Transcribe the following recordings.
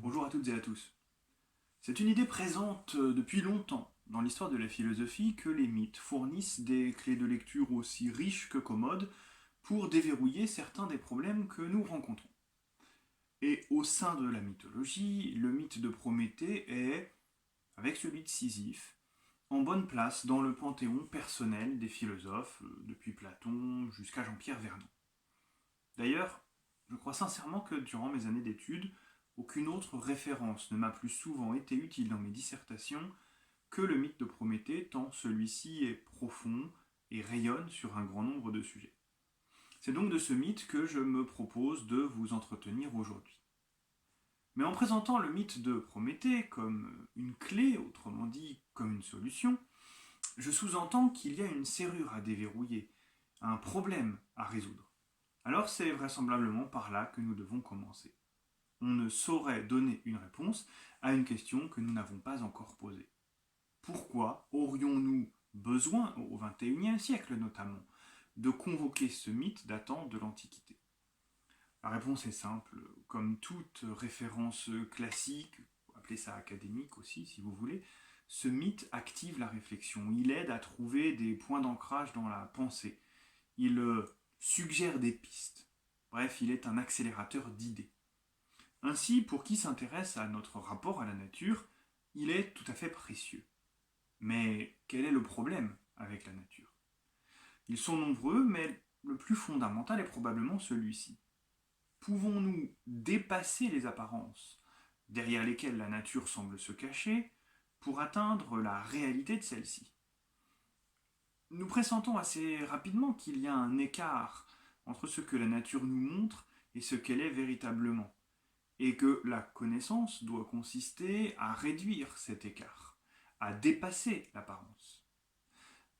Bonjour à toutes et à tous. C'est une idée présente depuis longtemps dans l'histoire de la philosophie que les mythes fournissent des clés de lecture aussi riches que commodes pour déverrouiller certains des problèmes que nous rencontrons. Et au sein de la mythologie, le mythe de Prométhée est, avec celui de Sisyphe, en bonne place dans le panthéon personnel des philosophes, depuis Platon jusqu'à Jean-Pierre Vernon. D'ailleurs, je crois sincèrement que durant mes années d'études, aucune autre référence ne m'a plus souvent été utile dans mes dissertations que le mythe de Prométhée, tant celui-ci est profond et rayonne sur un grand nombre de sujets. C'est donc de ce mythe que je me propose de vous entretenir aujourd'hui. Mais en présentant le mythe de Prométhée comme une clé, autrement dit comme une solution, je sous-entends qu'il y a une serrure à déverrouiller, un problème à résoudre. Alors c'est vraisemblablement par là que nous devons commencer. On ne saurait donner une réponse à une question que nous n'avons pas encore posée. Pourquoi aurions-nous besoin, au XXIe siècle notamment, de convoquer ce mythe datant de l'Antiquité? La réponse est simple. Comme toute référence classique, appelez ça académique aussi si vous voulez, ce mythe active la réflexion. Il aide à trouver des points d'ancrage dans la pensée. Il suggère des pistes. Bref, il est un accélérateur d'idées. Ainsi, pour qui s'intéresse à notre rapport à la nature, il est tout à fait précieux. Mais quel est le problème avec la nature? Ils sont nombreux, mais le plus fondamental est probablement celui-ci. Pouvons-nous dépasser les apparences derrière lesquelles la nature semble se cacher pour atteindre la réalité de celle-ci? Nous pressentons assez rapidement qu'il y a un écart entre ce que la nature nous montre et ce qu'elle est véritablement, et que la connaissance doit consister à réduire cet écart, à dépasser l'apparence.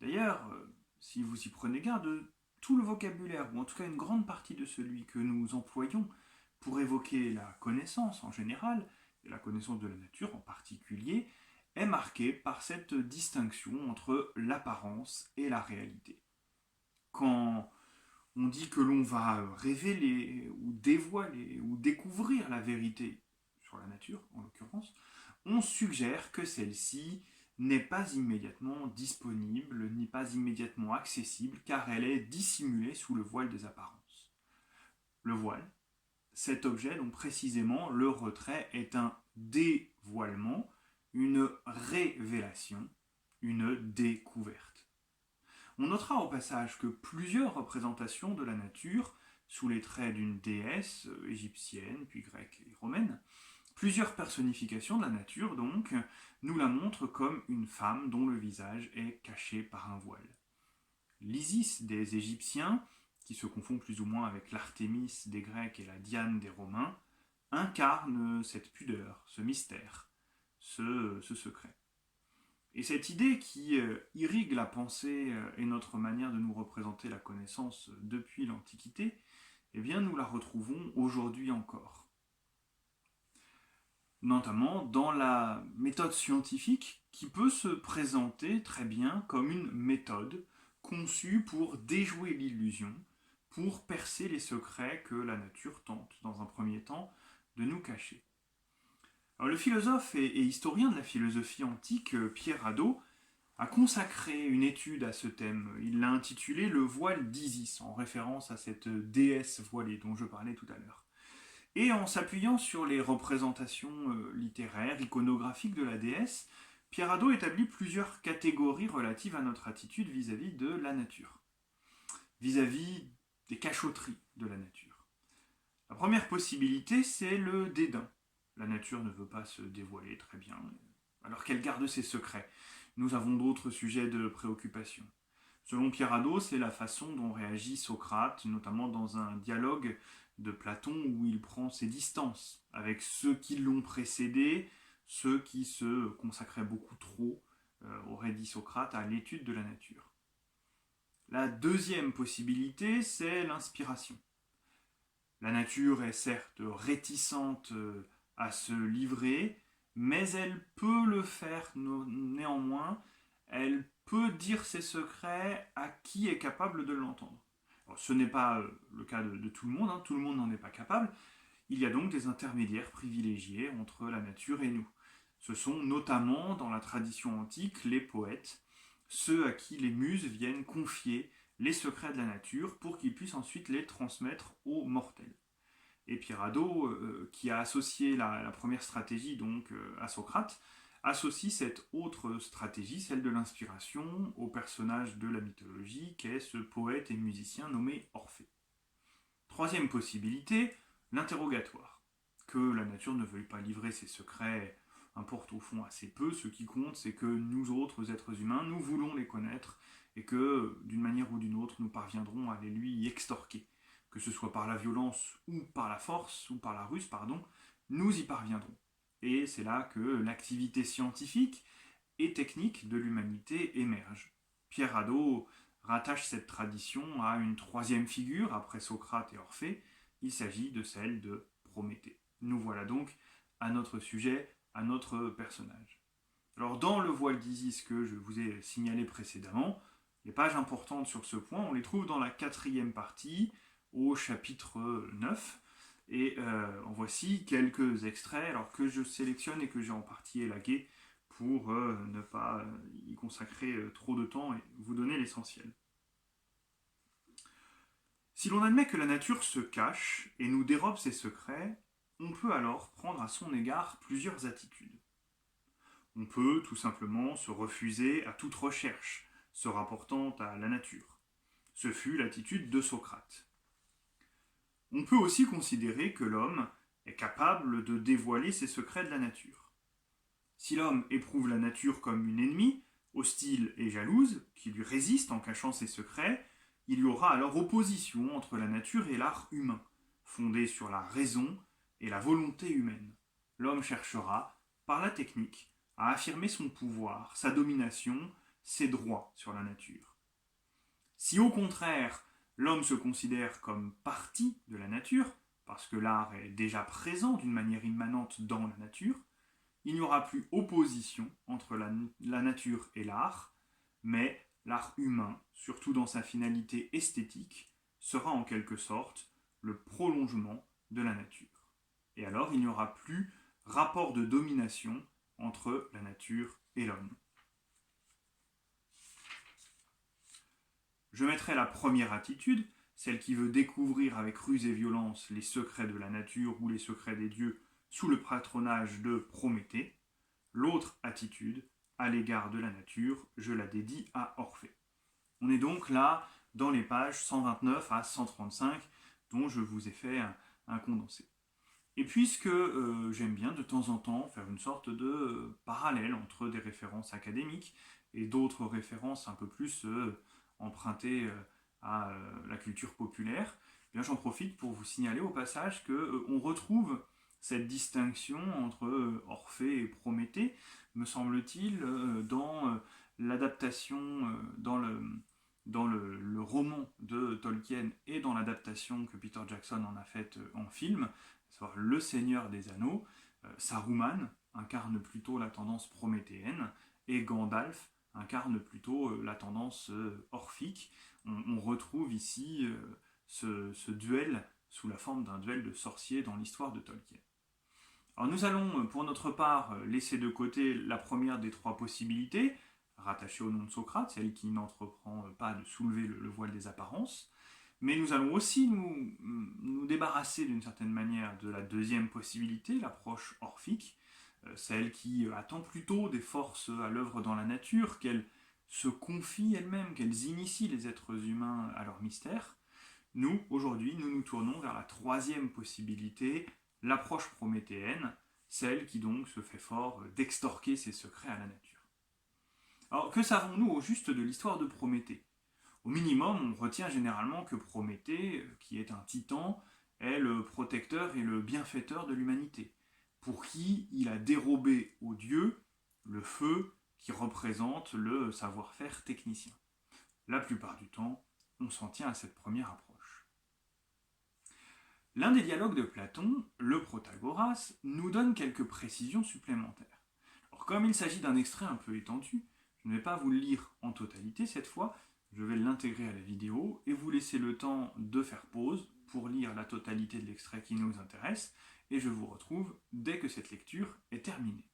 D'ailleurs, si vous y prenez garde, tout le vocabulaire, ou en tout cas une grande partie de celui que nous employons pour évoquer la connaissance en général, et la connaissance de la nature en particulier, est marqué par cette distinction entre l'apparence et la réalité. Quand on dit que l'on va révéler ou dévoiler ou découvrir la vérité sur la nature, en l'occurrence, on suggère que celle-ci n'est pas immédiatement disponible, ni pas immédiatement accessible, car elle est dissimulée sous le voile des apparences. Le voile, cet objet dont précisément le retrait est un dévoilement, une révélation, une découverte. On notera au passage que plusieurs représentations de la nature, sous les traits d'une déesse égyptienne, puis grecque et romaine, plusieurs personnifications de la nature, donc, nous la montrent comme une femme dont le visage est caché par un voile. L'Isis des Égyptiens, qui se confond plus ou moins avec l'Artémis des Grecs et la Diane des Romains, incarne cette pudeur, ce mystère, ce secret. Et cette idée qui irrigue la pensée et notre manière de nous représenter la connaissance depuis l'Antiquité, eh bien nous la retrouvons aujourd'hui encore. Notamment dans la méthode scientifique qui peut se présenter très bien comme une méthode conçue pour déjouer l'illusion, pour percer les secrets que la nature tente, dans un premier temps, de nous cacher. Alors, le philosophe et historien de la philosophie antique, Pierre Hadot, a consacré une étude à ce thème. Il l'a intitulé Le voile d'Isis, en référence à cette déesse voilée dont je parlais tout à l'heure. Et en s'appuyant sur les représentations littéraires, iconographiques de la déesse, Pierre Hadot établit plusieurs catégories relatives à notre attitude vis-à-vis de la nature, vis-à-vis des cachotteries de la nature. La première possibilité, c'est le dédain. La nature ne veut pas se dévoiler, très bien, alors qu'elle garde ses secrets. Nous avons d'autres sujets de préoccupation. Selon Pierre Hadot, c'est la façon dont réagit Socrate, notamment dans un dialogue de Platon où il prend ses distances avec ceux qui l'ont précédé, ceux qui se consacraient beaucoup trop, aurait dit Socrate, à l'étude de la nature. La deuxième possibilité, c'est l'inspiration. La nature est certes réticente à se livrer, mais elle peut le faire néanmoins. Elle peut dire ses secrets à qui est capable de l'entendre. Alors, ce n'est pas le cas de tout le monde, hein, tout le monde n'en est pas capable. Il y a donc des intermédiaires privilégiés entre la nature et nous. Ce sont notamment, dans la tradition antique, les poètes, ceux à qui les muses viennent confier les secrets de la nature pour qu'ils puissent ensuite les transmettre aux mortels. Et Pyrrhado, qui a associé la première stratégie donc à Socrate, associe cette autre stratégie, celle de l'inspiration, au personnage de la mythologie qu'est ce poète et musicien nommé Orphée. Troisième possibilité, l'interrogatoire. Que la nature ne veuille pas livrer ses secrets importe au fond assez peu. Ce qui compte, c'est que nous autres êtres humains, nous voulons les connaître et que, d'une manière ou d'une autre, nous parviendrons à les lui extorquer. Que ce soit par la violence ou par la force, ou par la ruse, pardon, nous y parviendrons. Et c'est là que l'activité scientifique et technique de l'humanité émerge. Pierre Hadot rattache cette tradition à une troisième figure, après Socrate et Orphée. Il s'agit de celle de Prométhée. Nous voilà donc à notre sujet, à notre personnage. Alors dans le voile d'Isis que je vous ai signalé précédemment, les pages importantes sur ce point, on les trouve dans la 4e partie, au chapitre 9, et en voici quelques extraits, alors que je sélectionne et que j'ai en partie élagué pour ne pas y consacrer trop de temps et vous donner l'essentiel. Si l'on admet que la nature se cache et nous dérobe ses secrets, on peut alors prendre à son égard plusieurs attitudes. On peut tout simplement se refuser à toute recherche se rapportant à la nature. Ce fut l'attitude de Socrate. On peut aussi considérer que l'homme est capable de dévoiler ses secrets de la nature. Si l'homme éprouve la nature comme une ennemie, hostile et jalouse, qui lui résiste en cachant ses secrets, il y aura alors opposition entre la nature et l'art humain, fondée sur la raison et la volonté humaine. L'homme cherchera, par la technique, à affirmer son pouvoir, sa domination, ses droits sur la nature. Si au contraire, l'homme se considère comme partie de la nature, parce que l'art est déjà présent d'une manière immanente dans la nature, il n'y aura plus opposition entre la nature et l'art, mais l'art humain, surtout dans sa finalité esthétique, sera en quelque sorte le prolongement de la nature. Et alors il n'y aura plus rapport de domination entre la nature et l'homme. Je mettrai la première attitude, celle qui veut découvrir avec ruse et violence les secrets de la nature ou les secrets des dieux sous le patronage de Prométhée. L'autre attitude, à l'égard de la nature, je la dédie à Orphée. On est donc là dans les pages 129 à 135 dont je vous ai fait un condensé. Et puisque j'aime bien de temps en temps faire une sorte de parallèle entre des références académiques et d'autres références un peu plus empruntées à la culture populaire, eh bien j'en profite pour vous signaler au passage qu'on retrouve cette distinction entre Orphée et Prométhée, me semble-t-il, dans l'adaptation, dans le roman de Tolkien et dans l'adaptation que Peter Jackson en a faite en film, à savoir Le Seigneur des Anneaux. Saruman incarne plutôt la tendance prométhéenne et Gandalf incarne plutôt la tendance orphique. On retrouve ici ce duel sous la forme d'un duel de sorciers dans l'histoire de Tolkien. Alors nous allons pour notre part laisser de côté la première des trois possibilités, rattachée au nom de Socrate, celle qui n'entreprend pas de soulever le voile des apparences, mais nous allons aussi nous débarrasser d'une certaine manière de la deuxième possibilité, l'approche orphique, celle qui attend plutôt des forces à l'œuvre dans la nature, qu'elles se confient elles-mêmes, qu'elles initient les êtres humains à leur mystère. Nous, aujourd'hui, nous nous tournons vers la troisième possibilité, l'approche prométhéenne, celle qui donc se fait fort d'extorquer ses secrets à la nature. Alors, que savons-nous au juste de l'histoire de Prométhée ? Au minimum, on retient généralement que Prométhée, qui est un titan, est le protecteur et le bienfaiteur de l'humanité, pour qui il a dérobé aux dieux le feu qui représente le savoir-faire technicien. La plupart du temps, on s'en tient à cette première approche. L'un des dialogues de Platon, le Protagoras, nous donne quelques précisions supplémentaires. Alors, comme il s'agit d'un extrait un peu étendu, Je ne vais pas vous le lire en totalité cette fois, je vais l'intégrer à la vidéo et vous laisser le temps de faire pause pour lire la totalité de l'extrait qui nous intéresse, et je vous retrouve dès que cette lecture est terminée.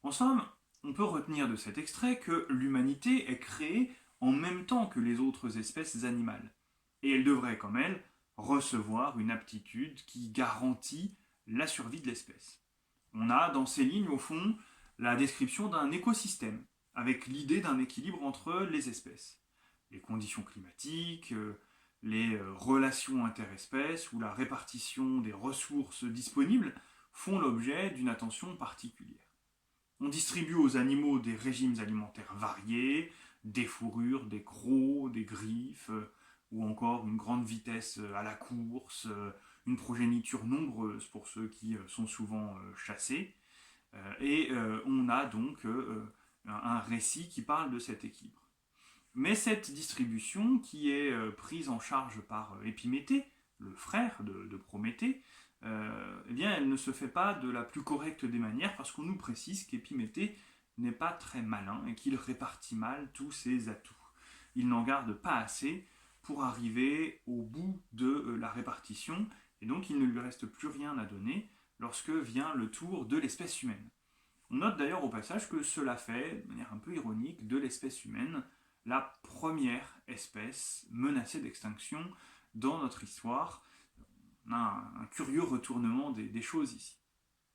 En somme, on peut retenir de cet extrait que l'humanité est créée en même temps que les autres espèces animales. Et elle devrait, comme elle, recevoir une aptitude qui garantit la survie de l'espèce. On a dans ces lignes, au fond, la description d'un écosystème, avec l'idée d'un équilibre entre les espèces. Les conditions climatiques, les relations interespèces ou la répartition des ressources disponibles font l'objet d'une attention particulière. On distribue aux animaux des régimes alimentaires variés, des fourrures, des crocs, des griffes, ou encore une grande vitesse à la course, une progéniture nombreuse pour ceux qui sont souvent chassés. Et on a donc un récit qui parle de cet équilibre. Mais cette distribution, qui est prise en charge par Épiméthée, le frère de Prométhée, eh bien, elle ne se fait pas de la plus correcte des manières, parce qu'on nous précise qu'Épiméthée n'est pas très malin et qu'il répartit mal tous ses atouts. Il n'en garde pas assez pour arriver au bout de la répartition, et donc il ne lui reste plus rien à donner lorsque vient le tour de l'espèce humaine. On note d'ailleurs au passage que cela fait, de manière un peu ironique, de l'espèce humaine la première espèce menacée d'extinction dans notre histoire. On a un curieux retournement des choses ici.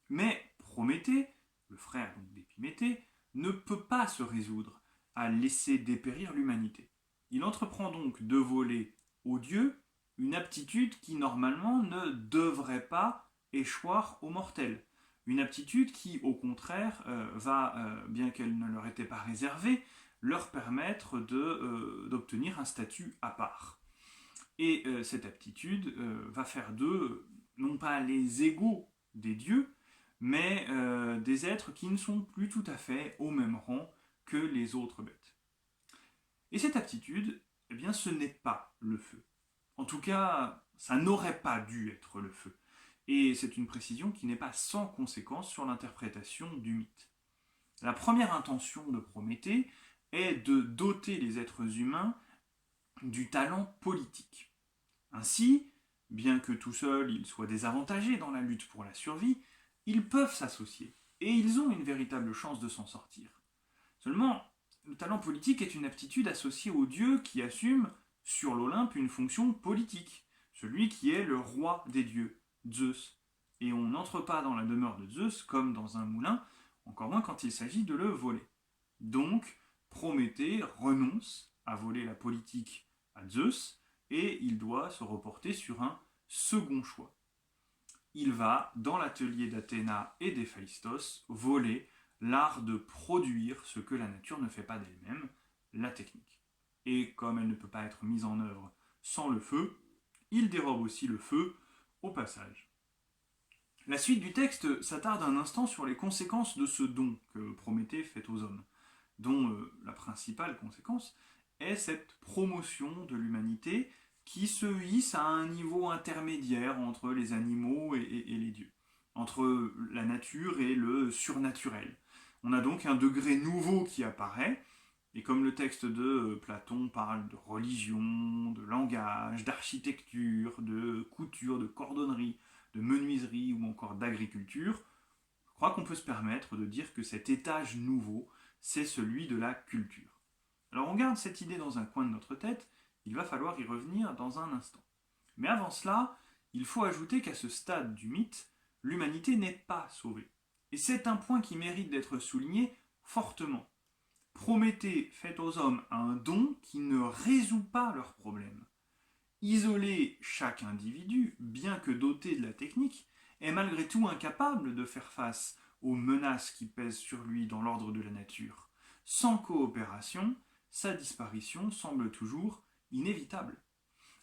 Mais Prométhée, le frère d'Épiméthée, ne peut pas se résoudre à laisser dépérir l'humanité. Il entreprend donc de voler aux dieux une aptitude qui normalement ne devrait pas échoir aux mortels. Une aptitude qui, au contraire, va, bien qu'elle ne leur était pas réservée, leur permettre d'obtenir un statut à part. Et cette aptitude va faire d'eux, non pas les égaux des dieux, mais des êtres qui ne sont plus tout à fait au même rang que les autres bêtes. Et cette aptitude, eh bien, ce n'est pas le feu. En tout cas, ça n'aurait pas dû être le feu. Et c'est une précision qui n'est pas sans conséquence sur l'interprétation du mythe. La première intention de Prométhée est de doter les êtres humains du talent politique. Ainsi, bien que tout seuls ils soient désavantagés dans la lutte pour la survie, ils peuvent s'associer, et ils ont une véritable chance de s'en sortir. Seulement, le talent politique est une aptitude associée au dieu qui assume sur l'Olympe une fonction politique, celui qui est le roi des dieux, Zeus. Et on n'entre pas dans la demeure de Zeus comme dans un moulin, encore moins quand il s'agit de le voler. Donc, Prométhée renonce à voler la politique à Zeus, et il doit se reporter sur un second choix. Il va, dans l'atelier d'Athéna et d'Héphaïstos, voler l'art de produire ce que la nature ne fait pas d'elle-même, la technique. Et comme elle ne peut pas être mise en œuvre sans le feu, il dérobe aussi le feu au passage. La suite du texte s'attarde un instant sur les conséquences de ce don que Prométhée fait aux hommes, dont la principale conséquence est cette promotion de l'humanité qui se hisse à un niveau intermédiaire entre les animaux et les dieux, entre la nature et le surnaturel. On a donc un degré nouveau qui apparaît, et comme le texte de Platon parle de religion, de langage, d'architecture, de couture, de cordonnerie, de menuiserie ou encore d'agriculture, je crois qu'on peut se permettre de dire que cet étage nouveau, c'est celui de la culture. Alors on garde cette idée dans un coin de notre tête, il va falloir y revenir dans un instant. Mais avant cela, il faut ajouter qu'à ce stade du mythe, l'humanité n'est pas sauvée. Et c'est un point qui mérite d'être souligné fortement. Prométhée fait aux hommes un don qui ne résout pas leurs problèmes. Isoler chaque individu, bien que doté de la technique, est malgré tout incapable de faire face aux menaces qui pèsent sur lui dans l'ordre de la nature. Sans coopération, sa disparition semble toujours inévitable.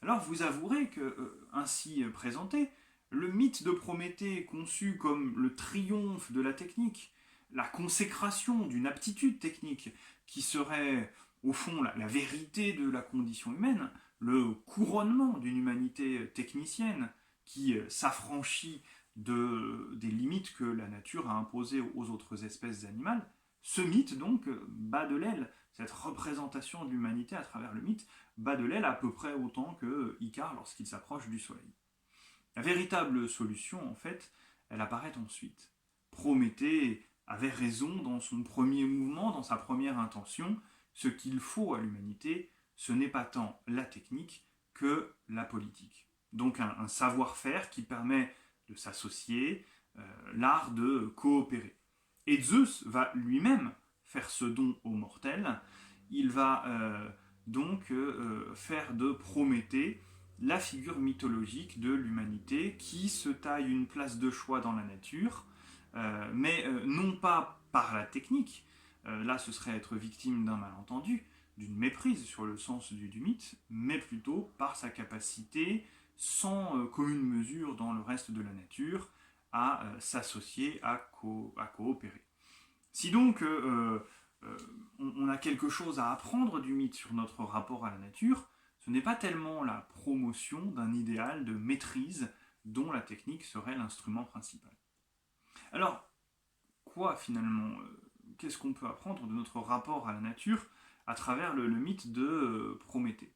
Alors vous avouerez que, ainsi présenté, le mythe de Prométhée conçu comme le triomphe de la technique, la consécration d'une aptitude technique qui serait au fond la vérité de la condition humaine, le couronnement d'une humanité technicienne qui s'affranchit des limites que la nature a imposées aux autres espèces animales, ce mythe donc bat de l'aile, cette représentation de l'humanité à travers le mythe bat de l'aile à peu près autant que Icare lorsqu'il s'approche du soleil. La véritable solution, en fait, elle apparaît ensuite. Prométhée avait raison dans son premier mouvement, dans sa première intention. Ce qu'il faut à l'humanité, ce n'est pas tant la technique que la politique. Donc un savoir-faire qui permet de s'associer, l'art de coopérer. Et Zeus va lui-même faire ce don aux mortels. Il va faire de Prométhée la figure mythologique de l'humanité qui se taille une place de choix dans la nature, mais non pas par la technique, là ce serait être victime d'un malentendu, d'une méprise sur le sens du mythe, mais plutôt par sa capacité, sans commune mesure dans le reste de la nature, à s'associer, à coopérer. Si donc on a quelque chose à apprendre du mythe sur notre rapport à la nature, ce n'est pas tellement la promotion d'un idéal de maîtrise dont la technique serait l'instrument principal. Alors, quoi finalement qu'est-ce qu'on peut apprendre de notre rapport à la nature à travers le mythe de Prométhée?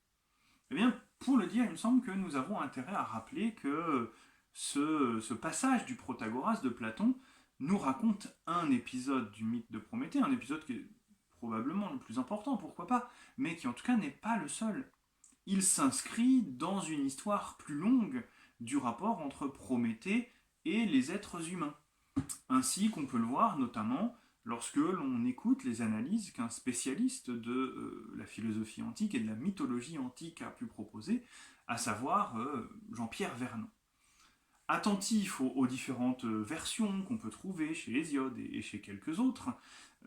Eh bien, pour le dire, il me semble que nous avons intérêt à rappeler que ce passage du Protagoras de Platon nous raconte un épisode du mythe de Prométhée, un épisode qui est probablement le plus important, pourquoi pas, mais qui en tout cas n'est pas le seul. Il s'inscrit dans une histoire plus longue du rapport entre Prométhée et les êtres humains. Ainsi qu'on peut le voir notamment lorsque l'on écoute les analyses qu'un spécialiste de la philosophie antique et de la mythologie antique a pu proposer, à savoir Jean-Pierre Vernant. Attentif aux différentes versions qu'on peut trouver chez Hésiode et chez quelques autres,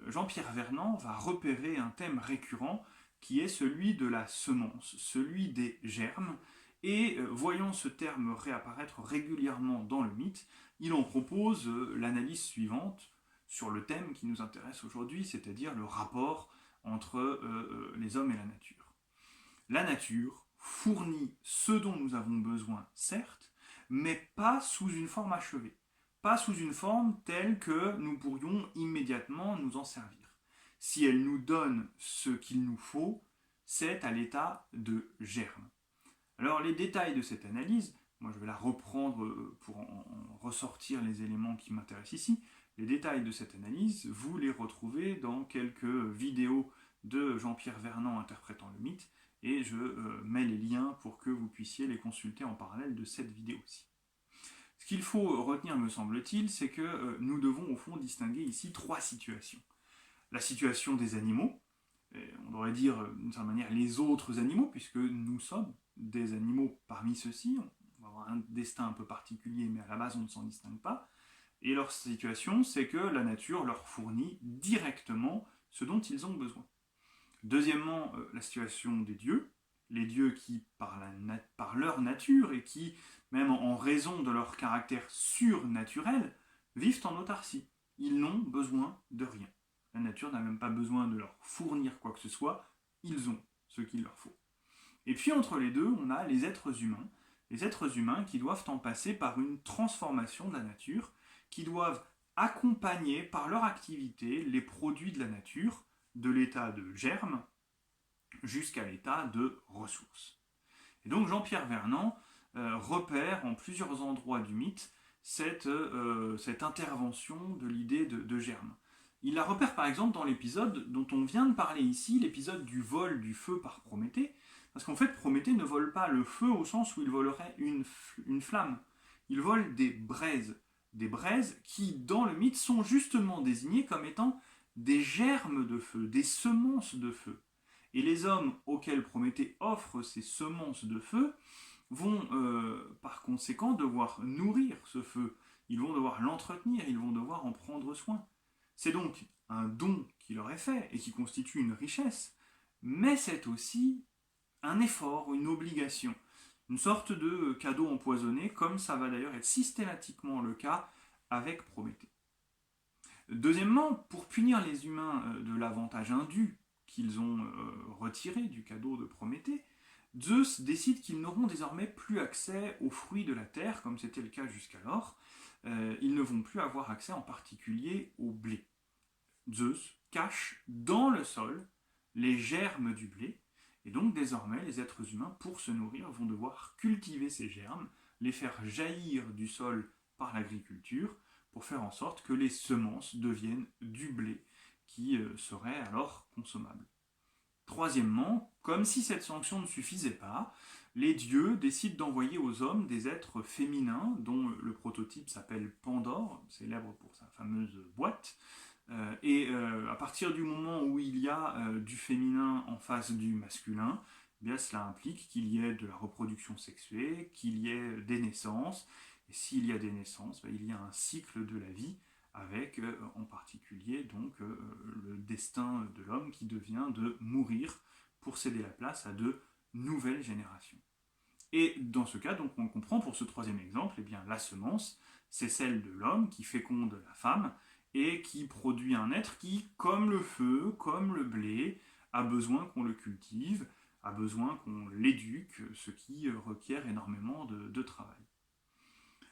Jean-Pierre Vernant va repérer un thème récurrent qui est celui de la semence, celui des germes, et voyant ce terme réapparaître régulièrement dans le mythe, il en propose l'analyse suivante sur le thème qui nous intéresse aujourd'hui, c'est-à-dire le rapport entre les hommes et la nature. La nature fournit ce dont nous avons besoin, certes, mais pas sous une forme achevée, pas sous une forme telle que nous pourrions immédiatement nous en servir. Si elle nous donne ce qu'il nous faut, c'est à l'état de germe. Alors les détails de cette analyse, moi je vais la reprendre pour en ressortir les éléments qui m'intéressent ici. Les détails de cette analyse, vous les retrouvez dans quelques vidéos de Jean-Pierre Vernant interprétant le mythe, et je mets les liens pour que vous puissiez les consulter en parallèle de cette vidéo-ci. Ce qu'il faut retenir, me semble-t-il, c'est que nous devons au fond distinguer ici trois situations. La situation des animaux, on devrait dire d'une certaine manière les autres animaux, puisque nous sommes des animaux parmi ceux-ci, on va avoir un destin un peu particulier, mais à la base on ne s'en distingue pas, et leur situation, c'est que la nature leur fournit directement ce dont ils ont besoin. Deuxièmement, la situation des dieux, les dieux qui, par leur nature, et qui, même en raison de leur caractère surnaturel, vivent en autarcie. Ils n'ont besoin de rien. La nature n'a même pas besoin de leur fournir quoi que ce soit, ils ont ce qu'il leur faut. Et puis entre les deux, on a les êtres humains qui doivent en passer par une transformation de la nature, qui doivent accompagner par leur activité les produits de la nature, de l'état de germe jusqu'à l'état de ressources. Et donc Jean-Pierre Vernant repère en plusieurs endroits du mythe cette intervention de l'idée de germe. Il la repère par exemple dans l'épisode dont on vient de parler ici, l'épisode du vol du feu par Prométhée, parce qu'en fait Prométhée ne vole pas le feu au sens où il volerait une flamme, il vole des braises qui dans le mythe sont justement désignées comme étant des germes de feu, des semences de feu. Et les hommes auxquels Prométhée offre ces semences de feu vont par conséquent devoir nourrir ce feu, ils vont devoir l'entretenir, ils vont devoir en prendre soin. C'est donc un don qui leur est fait et qui constitue une richesse, mais c'est aussi un effort, une obligation, une sorte de cadeau empoisonné, comme ça va d'ailleurs être systématiquement le cas avec Prométhée. Deuxièmement, pour punir les humains de l'avantage indu qu'ils ont retiré du cadeau de Prométhée, Zeus décide qu'ils n'auront désormais plus accès aux fruits de la terre, comme c'était le cas jusqu'alors. Ils ne vont plus avoir accès en particulier au blé. Zeus cache dans le sol les germes du blé, et donc désormais les êtres humains, pour se nourrir, vont devoir cultiver ces germes, les faire jaillir du sol par l'agriculture, pour faire en sorte que les semences deviennent du blé, qui serait alors consommable. Troisièmement, comme si cette sanction ne suffisait pas, les dieux décident d'envoyer aux hommes des êtres féminins, dont le prototype s'appelle Pandore, célèbre pour sa fameuse boîte. À partir du moment où il y a du féminin en face du masculin, eh bien, cela implique qu'il y ait de la reproduction sexuée, qu'il y ait des naissances. Et s'il y a des naissances, il y a un cycle de la vie avec en particulier donc le destin de l'homme qui devient de mourir pour céder la place à de nouvelles générations. Et dans ce cas, donc on comprend pour ce troisième exemple, eh bien, la semence, c'est celle de l'homme qui féconde la femme et qui produit un être qui, comme le feu, comme le blé, a besoin qu'on le cultive, a besoin qu'on l'éduque, ce qui requiert énormément de travail.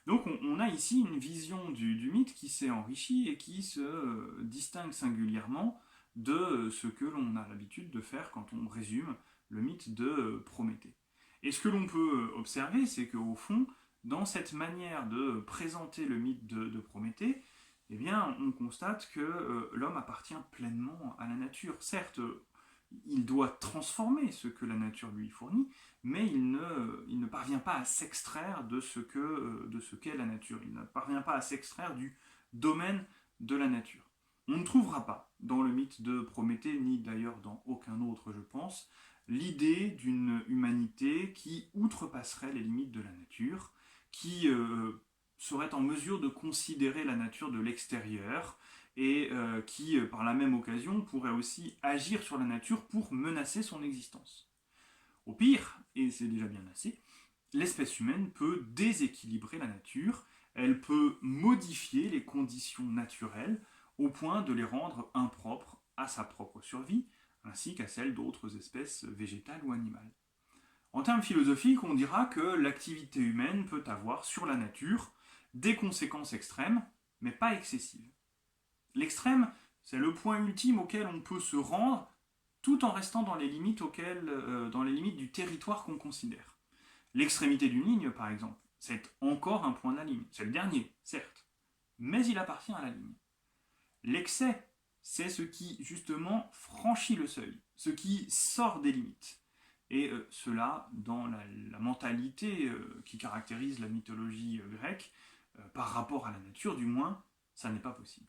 Donc on a ici une vision du mythe qui s'est enrichie et qui se distingue singulièrement de ce que l'on a l'habitude de faire quand on résume le mythe de Prométhée. Et ce que l'on peut observer, c'est qu'au fond, dans cette manière de présenter le mythe de Prométhée, eh bien, on constate que l'homme appartient pleinement à la nature. Certes, il doit transformer ce que la nature lui fournit, mais il ne parvient pas à s'extraire de ce qu'est la nature. Il ne parvient pas à s'extraire du domaine de la nature. On ne trouvera pas dans le mythe de Prométhée, ni d'ailleurs dans aucun autre, je pense, l'idée d'une humanité qui outrepasserait les limites de la nature, qui serait en mesure de considérer la nature de l'extérieur, et qui, par la même occasion, pourrait aussi agir sur la nature pour menacer son existence. Au pire, et c'est déjà bien assez, l'espèce humaine peut déséquilibrer la nature, elle peut modifier les conditions naturelles au point de les rendre impropres à sa propre survie, ainsi qu'à celle d'autres espèces végétales ou animales. En termes philosophiques, on dira que l'activité humaine peut avoir sur la nature des conséquences extrêmes, mais pas excessives. L'extrême, c'est le point ultime auquel on peut se rendre tout en restant dans les limites, dans les limites du territoire qu'on considère. L'extrémité d'une ligne, par exemple, c'est encore un point de la ligne. C'est le dernier, certes, mais il appartient à la ligne. L'excès, c'est ce qui, justement, franchit le seuil, ce qui sort des limites. Et cela, dans la mentalité qui caractérise la mythologie grecque, par rapport à la nature, du moins, ça n'est pas possible.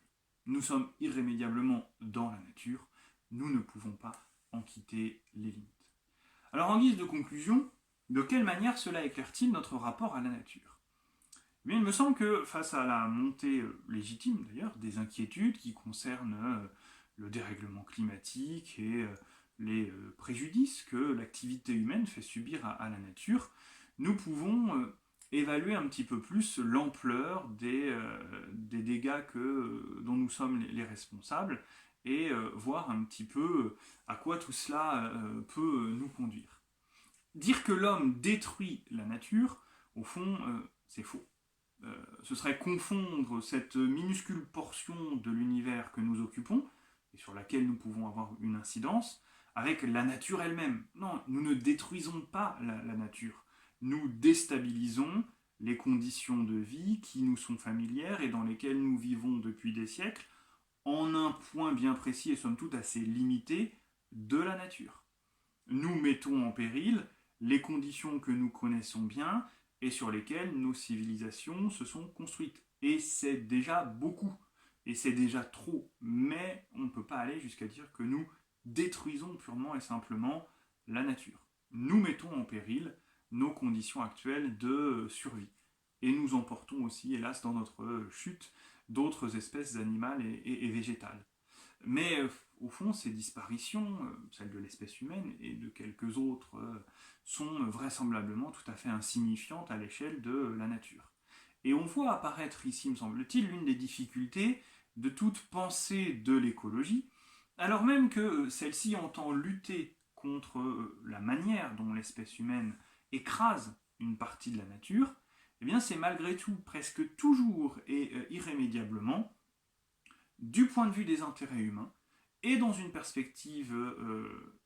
Nous sommes irrémédiablement dans la nature, nous ne pouvons pas en quitter les limites. Alors en guise de conclusion, de quelle manière cela éclaire-t-il notre rapport à la nature ? Eh bien, il me semble que face à la montée légitime d'ailleurs des inquiétudes qui concernent le dérèglement climatique et les préjudices que l'activité humaine fait subir à la nature, nous pouvons évaluer un petit peu plus l'ampleur des dégâts dont nous sommes les responsables et voir un petit peu à quoi tout cela peut nous conduire. Dire que l'homme détruit la nature, au fond, c'est faux. Ce serait confondre cette minuscule portion de l'univers que nous occupons, et sur laquelle nous pouvons avoir une incidence, avec la nature elle-même. Non, nous ne détruisons pas la nature. Nous déstabilisons les conditions de vie qui nous sont familières et dans lesquelles nous vivons depuis des siècles, en un point bien précis et somme toute assez limité de la nature. Nous mettons en péril les conditions que nous connaissons bien et sur lesquelles nos civilisations se sont construites. Et c'est déjà beaucoup, et c'est déjà trop, mais on ne peut pas aller jusqu'à dire que nous détruisons purement et simplement la nature. Nous mettons en péril nos conditions actuelles de survie. Et nous emportons aussi, hélas, dans notre chute, d'autres espèces animales et végétales. Mais au fond, ces disparitions, celles de l'espèce humaine et de quelques autres, sont vraisemblablement tout à fait insignifiantes à l'échelle de la nature. Et on voit apparaître ici, me semble-t-il, l'une des difficultés de toute pensée de l'écologie, Alors même que celle-ci entend lutter contre la manière dont l'espèce humaine écrase une partie de la nature, eh bien c'est malgré tout presque toujours et irrémédiablement du point de vue des intérêts humains et dans une perspective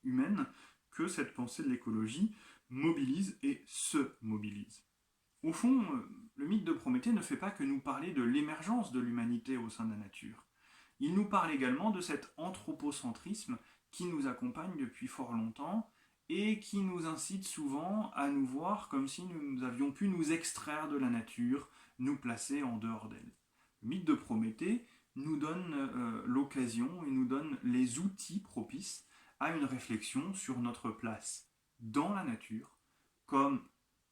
humaine que cette pensée de l'écologie mobilise et se mobilise. Au fond, le mythe de Prométhée ne fait pas que nous parler de l'émergence de l'humanité au sein de la nature. Il nous parle également de cet anthropocentrisme qui nous accompagne depuis fort longtemps et qui nous incite souvent à nous voir comme si nous avions pu nous extraire de la nature, nous placer en dehors d'elle. Le mythe de Prométhée nous donne l'occasion et nous donne les outils propices à une réflexion sur notre place dans la nature comme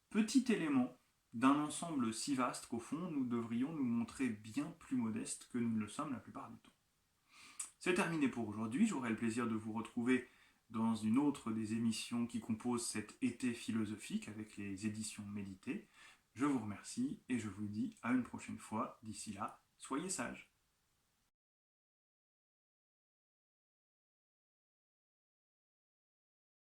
petit élément d'un ensemble si vaste qu'au fond nous devrions nous montrer bien plus modestes que nous ne le sommes la plupart du temps. C'est terminé pour aujourd'hui, j'aurai le plaisir de vous retrouver dans une autre des émissions qui composent cet été philosophique avec les éditions Méditer. Je vous remercie et je vous dis à une prochaine fois. D'ici là, soyez sages.